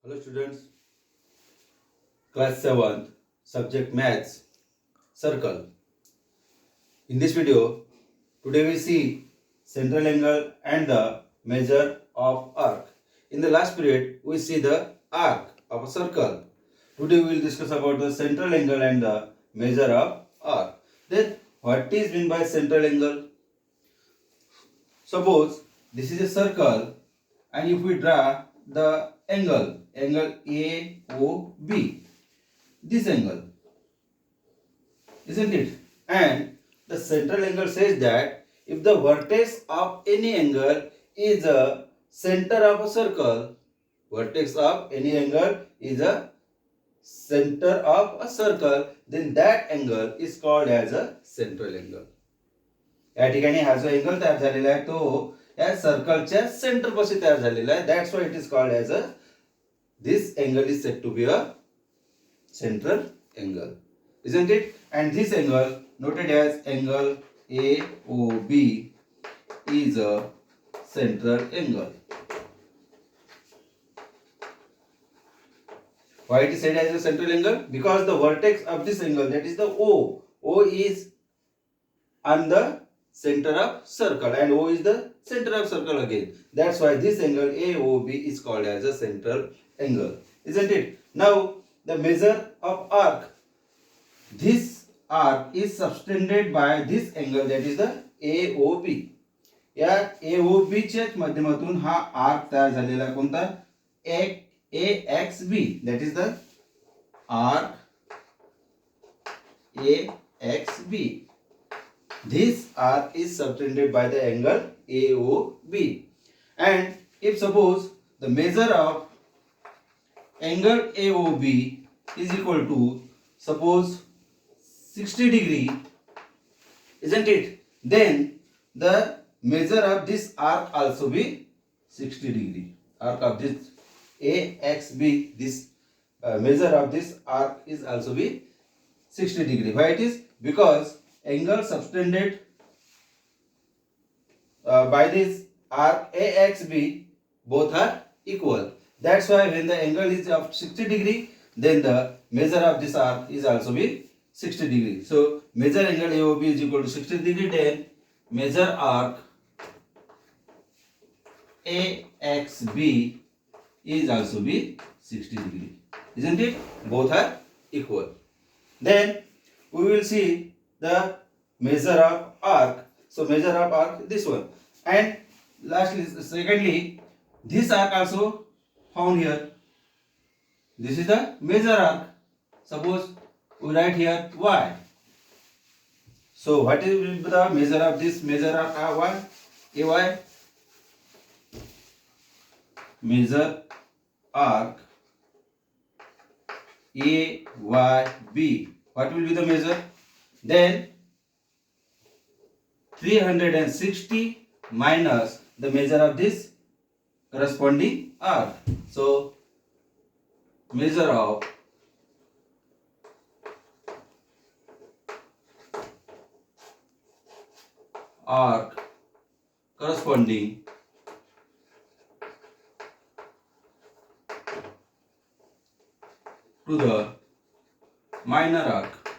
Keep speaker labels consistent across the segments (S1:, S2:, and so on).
S1: Hello students, class 7th, subject maths, circle. In this video, today we see central angle and the measure of arc. In the last period, we see the arc of a circle. Today we will discuss about the central angle and the measure of arc. Then what is meant by central angle? Suppose this is a circle and if we draw the angle AOB, this angle, isn't it? And the central angle says that if the vertex of any angle is a center of a circle, vertex of any angle is a center of a circle, then that angle is called as a central angle. या ठिकाणी हा जो angle तयार झालेला आहे तो या सर्कलच्या centre पाशी तयार झालेला आहे. That's why it is called as a this angle is said to be a central angle, isn't it? And this angle noted as angle AOB is a central angle. Why it is said as a central angle? Because the vertex of this angle, that is the O is on the center of circle and O is the center of circle again. That's why this angle AOB is called as a central angle, isn't it? Now the measure of arc, this arc is subtended by this angle, that is the AOB. या AOB च्या माध्यमातून हा arc तयार झालेला कोणता AXB, that is the arc AXB. This arc is subtended by the angle AOB. And if suppose the measure of angle AOB is equal to suppose 60 degree, isn't it? Then the measure of this arc also be 60 degree. Arc of this AXB, this measure of this arc is also be 60 degree. Why it is? Because angle subtended by this arc AXB both are equal. That's why when the angle is of 60 degree, then the measure of this arc is also be 60 degree. So measure angle AOB is equal to 60 degree, then measure arc AXB is also be 60 degree, isn't it? Both are equal. Then we will see the measure of arc. So measure of arc, this one. And lastly, secondly, this arc also found here. This is the measure arc. Suppose we write here y. So what is the measure of this measure arc y? AY. Measure arc AYB. What will be the measure? Then 360 minus the measure of this corresponding arc. So measure of arc corresponding to the minor arc,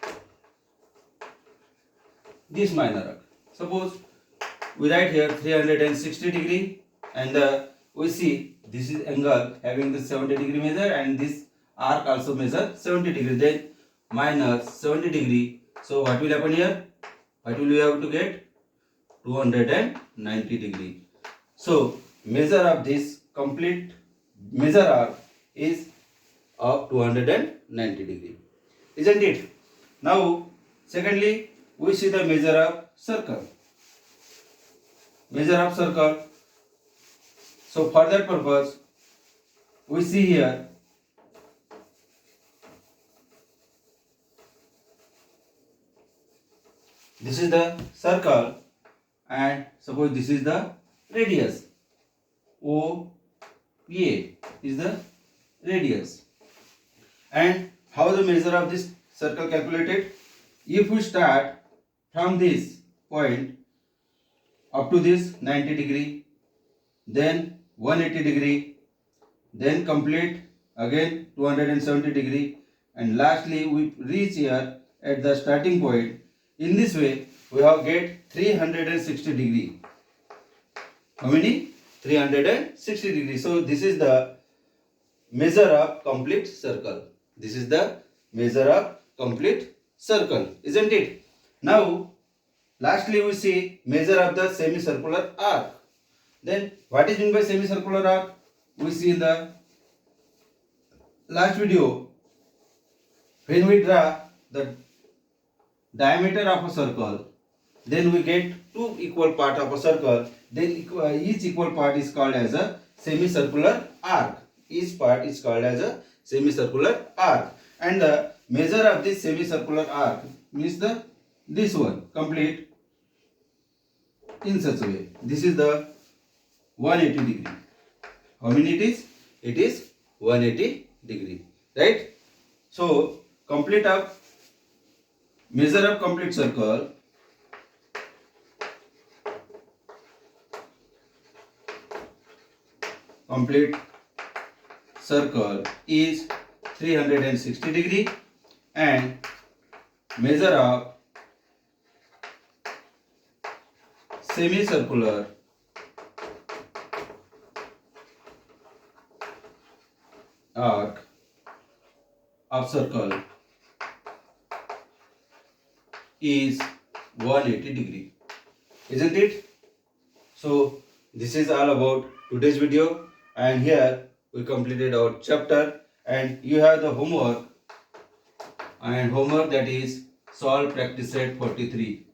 S1: this minor arc. Suppose we write here 360 degree and we see this is angle having the 70 degree measure and this arc also measure 70 degree, then minus 70 degree. So what will happen here? What will we have to get? 290 degree. So measure of this complete measure arc is of 290 degree, isn't it? Now secondly we see the measure of circle. Measure of circle. So for that purpose we see here this is the circle and suppose this is the radius OA is the radius. And how the measure of this circle calculated? If we start from this point up to this 90 degree, then 180 degree, then complete again 270 degree, and lastly we reach here at the starting point. In this way we have get 360 degree. How many? 360 degree. So this is the measure of complete circle. This is the measure of complete circle, isn't it? Now lastly we see measure of the semicircular arc. Then what is meant by semicircular arc? We see in the last video, when we draw the diameter of a circle, then we get two equal part of a circle, then each equal part is called as a semicircular arc. Each part is called as a semicircular arc, and the measure of this semicircular arc means this one complete in such a way. This is the 180 degree. How many it is? It is 180 degree, right? So complete of measure of complete circle is 360 degree, and measure of semicircular arc of circle is 180 degree, isn't it? So this is all about today's video, and here we completed our chapter, and you have the homework, and homework that is solve practice set 43.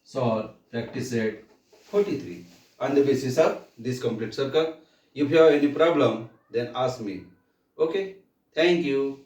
S1: Solve practice set 43 on the basis of this complete circle. If you have any problem, then ask me. Okay, thank you.